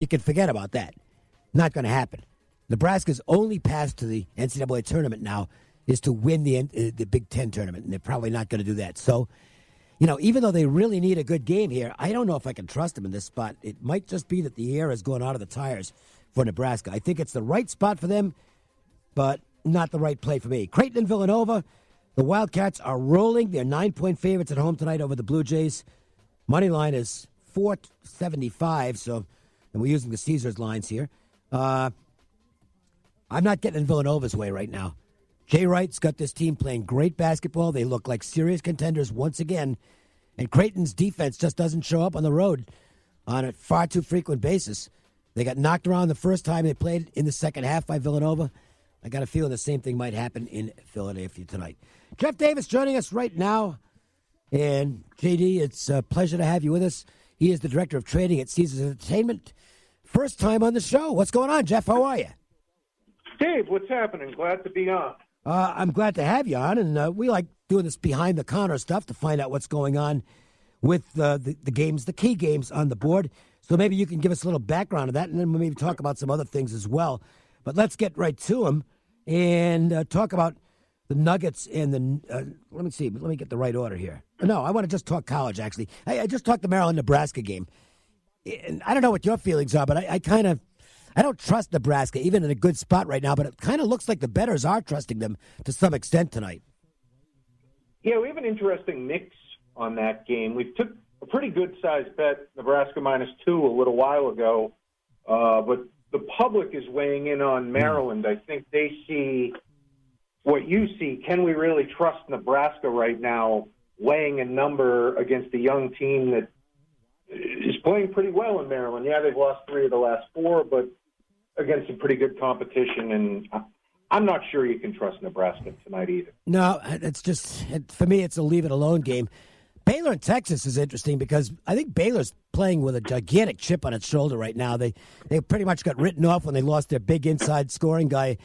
You can forget about that. Not going to happen. Nebraska's only path to the NCAA tournament now is to win the Big Ten tournament, and they're probably not going to do that. So, even though they really need a good game here, I don't know if I can trust them in this spot. It might just be that the air is going out of the tires for Nebraska. I think it's the right spot for them, but not the right play for me. Creighton and Villanova, the Wildcats are rolling. They're 9-point favorites at home tonight over the Blue Jays. Money line is $4.75, and we're using the Caesars lines here. I'm not getting in Villanova's way right now. Jay Wright's got this team playing great basketball. They look like serious contenders once again. And Creighton's defense just doesn't show up on the road on a far too frequent basis. They got knocked around the first time they played in the second half by Villanova. I got a feeling the same thing might happen in Philadelphia tonight. Jeff Davis joining us right now. And, JD, it's a pleasure to have you with us. He is the director of trading at Caesars Entertainment. First time on the show. What's going on, Jeff? How are you? Dave, what's happening? Glad to be on. I'm glad to have you on, and we like doing this behind-the-counter stuff to find out what's going on with the games, the key games on the board. So maybe you can give us a little background of that, and then we'll maybe talk about some other things as well. But let's get right to them and talk about the Nuggets and the let me see. Let me get the right order here. No, I want to just talk college, actually. I just talked the Maryland-Nebraska game. And I don't know what your feelings are, but I don't trust Nebraska, even in a good spot right now, but it kind of looks like the bettors are trusting them to some extent tonight. Yeah, we have an interesting mix on that game. We took a pretty good-sized bet, Nebraska -2, a little while ago, but the public is weighing in on Maryland. I think they see what you see. Can we really trust Nebraska right now, weighing a number against a young team that is playing pretty well in Maryland? Yeah, they've lost 3 of the last 4, but against some pretty good competition, and I'm not sure you can trust Nebraska tonight either. No, it's just, for me, it's a leave-it-alone game. Baylor and Texas is interesting because I think Baylor's playing with a gigantic chip on its shoulder right now. They pretty much got written off when they lost their big inside scoring guy.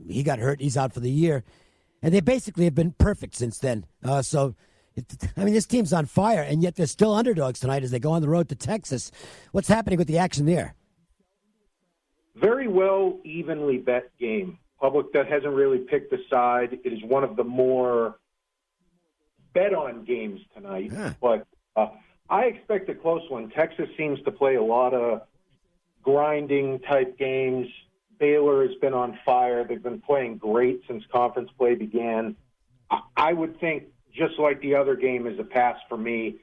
He got hurt. He's out for the year. And they basically have been perfect since then. This team's on fire, and yet they're still underdogs tonight as they go on the road to Texas. What's happening with the action there? Very well evenly bet game. Public that hasn't really picked a side. It is one of the more bet-on games tonight. Yeah. But I expect a close one. Texas seems to play a lot of grinding-type games. Baylor has been on fire. They've been playing great since conference play began. I would think, just like the other game, is a pass for me.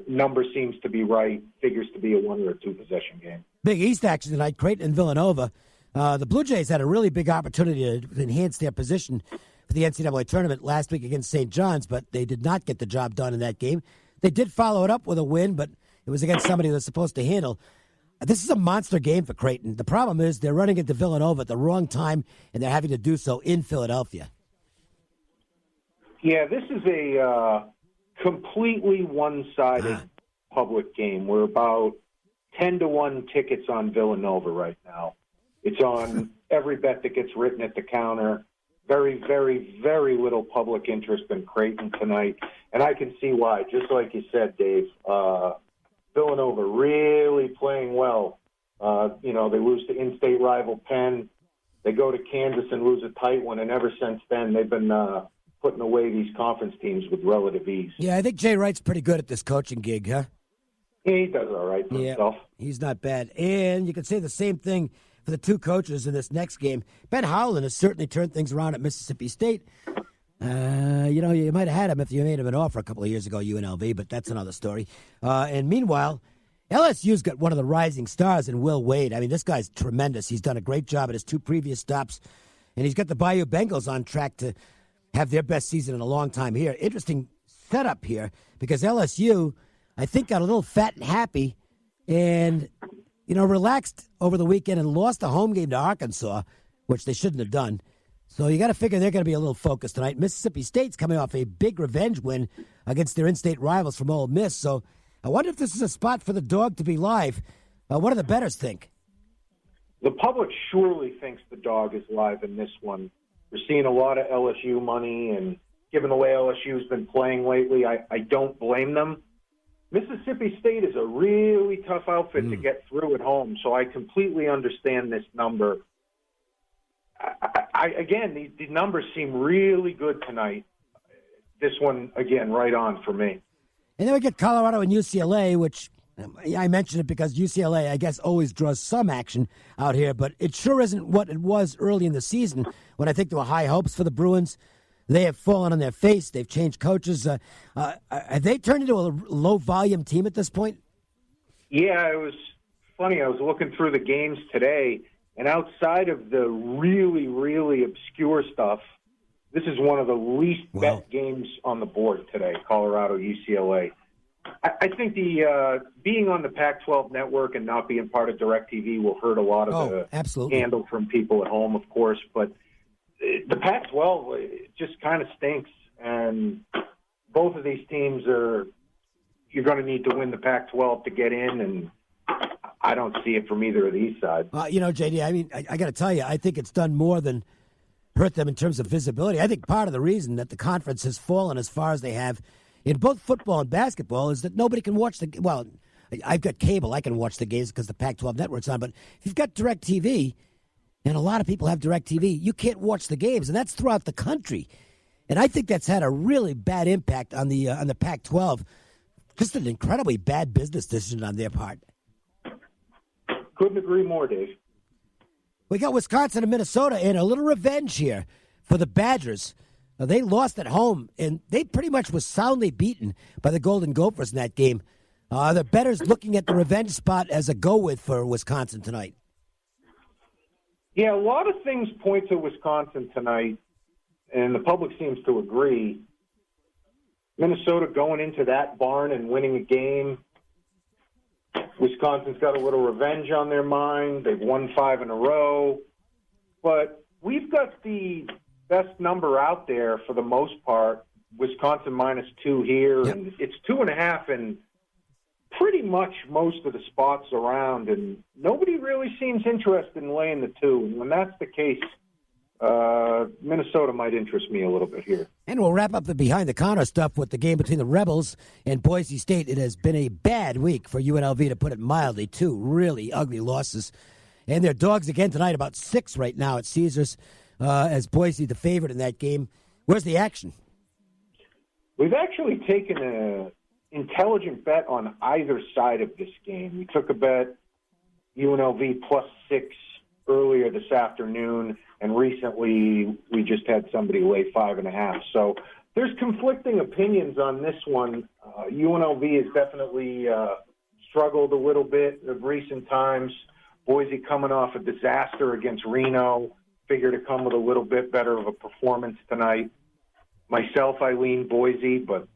Number seems to be right. Figures to be a 1 or 2 possession game. Big East action tonight, Creighton and Villanova. The Blue Jays had a really big opportunity to enhance their position for the NCAA tournament last week against St. John's, but they did not get the job done in that game. They did follow it up with a win, but it was against somebody they're supposed to handle. This is a monster game for Creighton. The problem is they're running into Villanova at the wrong time, and they're having to do so in Philadelphia. Yeah, this is a completely one-sided public game. We're about 10-1 tickets on Villanova right now. It's on every bet that gets written at the counter. Very, very, very little public interest in Creighton tonight, and I can see why. Just like you said, Dave, Villanova really playing well. They lose to in-state rival Penn. They go to Kansas and lose a tight one, and ever since then they've been putting away these conference teams with relative ease. Yeah, I think Jay Wright's pretty good at this coaching gig, huh? Yeah, he does all right for himself. He's not bad. And you could say the same thing for the two coaches in this next game. Ben Howland has certainly turned things around at Mississippi State. You might have had him if you made him an offer a couple of years ago, UNLV, but that's another story. And meanwhile, LSU's got one of the rising stars in Will Wade. I mean, this guy's tremendous. He's done a great job at his 2 previous stops, and he's got the Bayou Bengals on track to have their best season in a long time here. Interesting setup here because LSU, I think, got a little fat and happy and, relaxed over the weekend and lost a home game to Arkansas, which they shouldn't have done. So you got to figure they're going to be a little focused tonight. Mississippi State's coming off a big revenge win against their in-state rivals from Ole Miss. So I wonder if this is a spot for the dog to be live. What do the bettors think? The public surely thinks the dog is live in this one. We're seeing a lot of LSU money, and given the way LSU's been playing lately, I don't blame them. Mississippi State is a really tough outfit to get through at home, so I completely understand this number. Again, these numbers seem really good tonight. This one, again, right on for me. And then we get Colorado and UCLA, which I mentioned it because UCLA, I guess, always draws some action out here, but it sure isn't what it was early in the season when I think there were high hopes for the Bruins. They have fallen on their face. They've changed coaches. Have they turned into a low-volume team at this point? Yeah, it was funny. I was looking through the games today, and outside of the really, really obscure stuff, this is one of the least bet games on the board today, Colorado, UCLA. I think the being on the Pac-12 network and not being part of DirecTV will hurt a lot of the scandal from people at home, of course, but the Pac-12 just kind of stinks, and both of these teams you're going to need to win the Pac-12 to get in, and I don't see it from either of these sides. JD, I mean, I got to tell you, I think it's done more than hurt them in terms of visibility. I think part of the reason that the conference has fallen as far as they have in both football and basketball is that nobody can watch I've got cable. I can watch the games because the Pac-12 network's on, but if you've got DirecTV, and a lot of people have DirecTV, you can't watch the games, and that's throughout the country. And I think that's had a really bad impact on the Pac-12. Just an incredibly bad business decision on their part. Couldn't agree more, Dave. We got Wisconsin and Minnesota, and a little revenge here for the Badgers. They lost at home, and they pretty much was soundly beaten by the Golden Gophers in that game. The bettors looking at the revenge spot as a go-with for Wisconsin tonight. Yeah, a lot of things point to Wisconsin tonight, and the public seems to agree. Minnesota going into that barn and winning a game. Wisconsin's got a little revenge on their mind. They've won 5 in a row. But we've got the best number out there for the most part. Wisconsin -2 here, and it's 2.5 in pretty much most of the spots around, and nobody really seems interested in laying the 2. And when that's the case, Minnesota might interest me a little bit here. And we'll wrap up the behind-the-counter stuff with the game between the Rebels and Boise State. It has been a bad week for UNLV, to put it mildly. 2 really ugly losses. And they're dogs again tonight, about 6 right now at Caesars, as Boise the favorite in that game. Where's the action? We've actually taken a intelligent bet on either side of this game. We took a bet UNLV +6 earlier this afternoon, and recently we just had somebody lay 5.5. So there's conflicting opinions on this one. UNLV has definitely struggled a little bit of recent times. Boise coming off a disaster against Reno, figured to come with a little bit better of a performance tonight. Myself, I lean Boise, but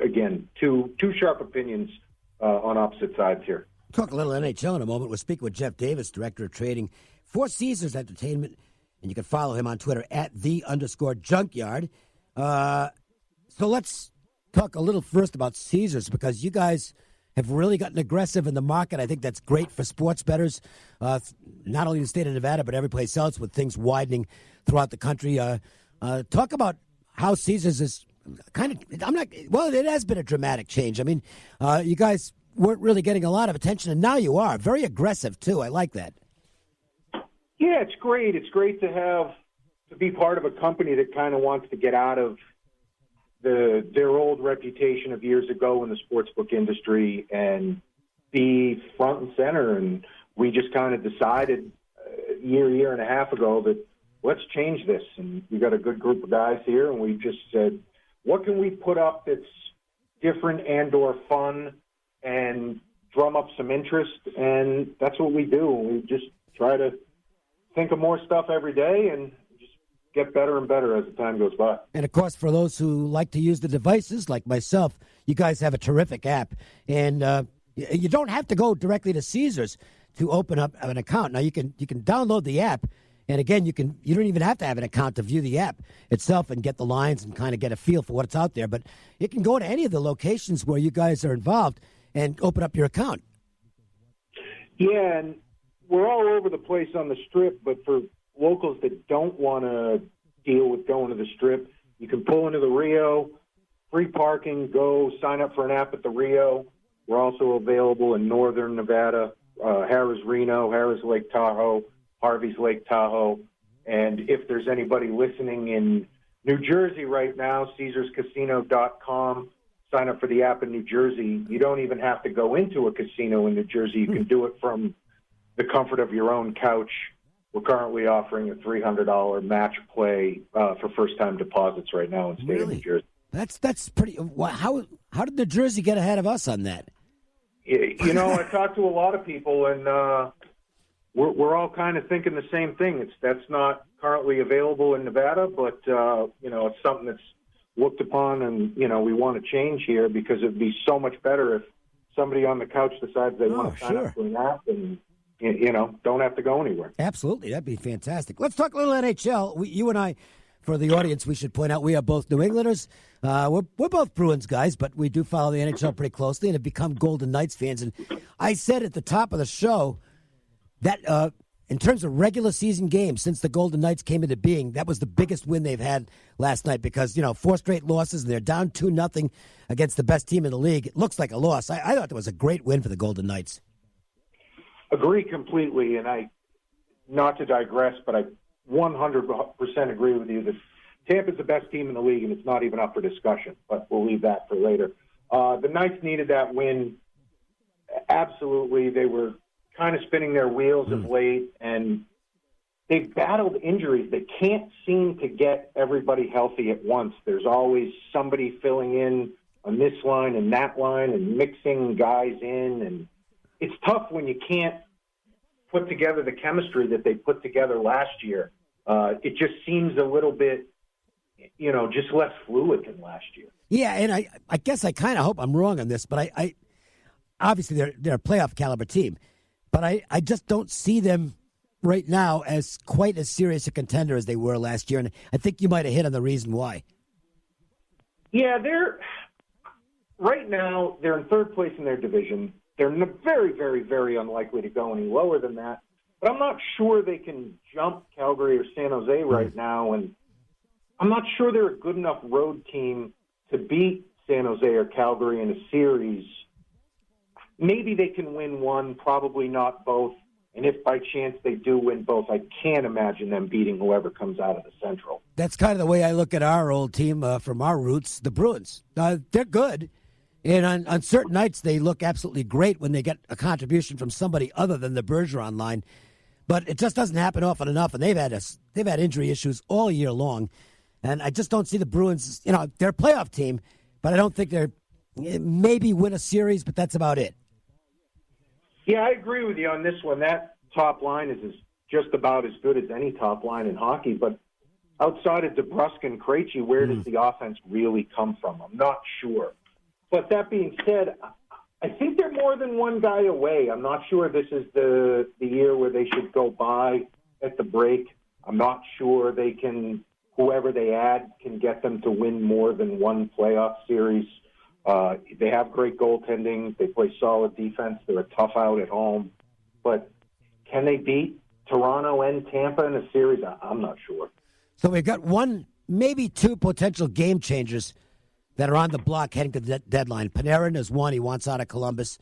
again, two sharp opinions on opposite sides here. Talk a little NHL in a moment. We'll speak with Jeff Davis, Director of Trading for Caesars Entertainment, and you can follow him on Twitter at @the_junkyard. So let's talk a little first about Caesars, because you guys have really gotten aggressive in the market. I think that's great for sports bettors, not only in the state of Nevada, but every place else with things widening throughout the country. Talk about how Caesars is kind of, it has been a dramatic change. I mean, you guys weren't really getting a lot of attention, and now you are. Very aggressive, too. I like that. Yeah, it's great. It's great to be part of a company that kind of wants to get out of their old reputation of years ago in the sportsbook industry and be front and center. And we just kind of decided a year and a half ago that let's change this. And we got a good group of guys here, and we just said, what can we put up that's different and/or fun and drum up some interest? And that's what we do. We just try to think of more stuff every day and just get better and better as the time goes by. And, of course, for those who like to use the devices, like myself, you guys have a terrific app. And you don't have to go directly to Caesars to open up an account. Now, you can download the app. And, again, you don't even have to have an account to view the app itself and get the lines and kind of get a feel for what's out there. But you can go to any of the locations where you guys are involved and open up your account. Yeah, and we're all over the place on the Strip, but for locals that don't want to deal with going to the Strip, you can pull into the Rio, free parking. Go sign up for an app at the Rio. We're also available in northern Nevada, Harrah's Reno, Harrah's Lake Tahoe, Harvey's Lake Tahoe. And if there's anybody listening in New Jersey right now, CaesarsCasino.com. Sign up for the app in New Jersey. You don't even have to go into a casino in New Jersey. You can do it from the comfort of your own couch. We're currently offering a $300 match play for first-time deposits right now in the state of New Jersey. That's pretty. How did New Jersey get ahead of us on that? You know, I talked to a lot of people, and we're all kind of thinking the same thing. That's not currently available in Nevada, but you know, it's something that's looked upon, and you know, we want to change here because it'd be so much better if somebody on the couch decides they want to sign up for an app and you know, don't have to go anywhere. Absolutely, that'd be fantastic. Let's talk a little NHL. You and I, for the audience, we should point out we are both New Englanders. We're both Bruins guys, but we do follow the NHL pretty closely and have become Golden Knights fans. And I said at the top of the show that in terms of regular season games, since the Golden Knights came into being, that was the biggest win they've had last night because, you know, 4 straight losses, and they're down 2-0 against the best team in the league. It looks like a loss. I thought that was a great win for the Golden Knights. Agree completely, and not to digress, but I 100% agree with you that Tampa's the best team in the league, and it's not even up for discussion, but we'll leave that for later. The Knights needed that win. Absolutely. They were kind of spinning their wheels of late, and they've battled injuries. They can't seem to get everybody healthy at once. There's always somebody filling in on this line and that line and mixing guys in, and it's tough when you can't put together the chemistry that they put together last year. It just seems a little bit, you know, just less fluid than last year. Yeah, and I guess I kind of hope I'm wrong on this, but I obviously they're a playoff caliber team, but I just don't see them right now as quite as serious a contender as they were last year, and I think you might have hit on the reason why. Yeah, right now they're in third place in their division. They're very, very, very unlikely to go any lower than that. But I'm not sure they can jump Calgary or San Jose right now, and I'm not sure they're a good enough road team to beat San Jose or Calgary in a series. Maybe they can win one, probably not both. And if by chance they do win both, I can't imagine them beating whoever comes out of the Central. That's kind of the way I look at our old team from our roots, the Bruins. They're good. And on certain nights, they look absolutely great when they get a contribution from somebody other than the Bergeron line. But it just doesn't happen often enough, and they've had injury issues all year long. And I just don't see the Bruins, you know, they're a playoff team, but I don't think they're maybe win a series, but that's about it. Yeah, I agree with you on this one. That top line is just about as good as any top line in hockey. But outside of DeBrusk and Krejci, where does the offense really come from? I'm not sure. But that being said, I think they're more than one guy away. I'm not sure this is the year where they should go by at the break. I'm not sure whoever they add can get them to win more than one playoff series. They have great goaltending. They play solid defense. They're a tough out at home. But can they beat Toronto and Tampa in a series? I'm not sure. So we've got one, maybe two potential game changers that are on the block heading to the deadline. Panarin is one. He wants out of Columbus.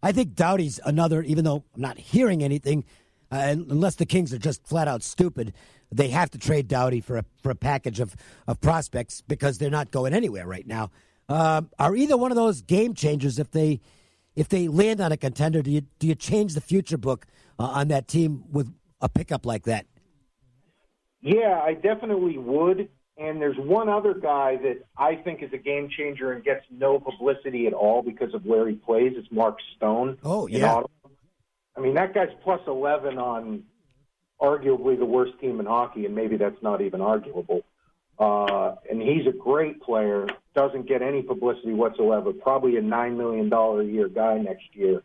I think Doughty's another, even though I'm not hearing anything, unless the Kings are just flat out stupid. They have to trade Doughty for a package of prospects because they're not going anywhere right now. Are either one of those game changers, if they land on a contender, do you change the future book on that team with a pickup like that? Yeah, I definitely would. And there's one other guy that I think is a game changer and gets no publicity at all because of where he plays. It's Mark Stone. Oh, yeah. I mean, that guy's plus 11 on arguably the worst team in hockey, and maybe that's not even arguable. And he's a great player, doesn't get any publicity whatsoever, probably a $9 million a year guy next year.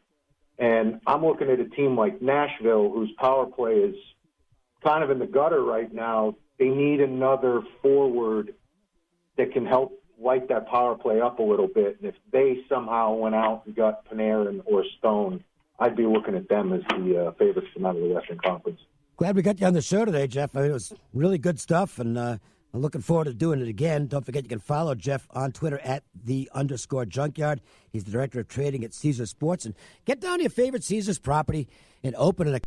And I'm looking at a team like Nashville, whose power play is kind of in the gutter right now. They need another forward that can help light that power play up a little bit. And if they somehow went out and got Panarin or Stone, I'd be looking at them as the favorites to come out of the Western Conference. Glad we got you on the show today, Jeff. It was really good stuff, and I'm looking forward to doing it again. Don't forget you can follow Jeff on Twitter at @the_junkyard. He's the director of trading at Caesars Sports. And get down to your favorite Caesars property and open an account.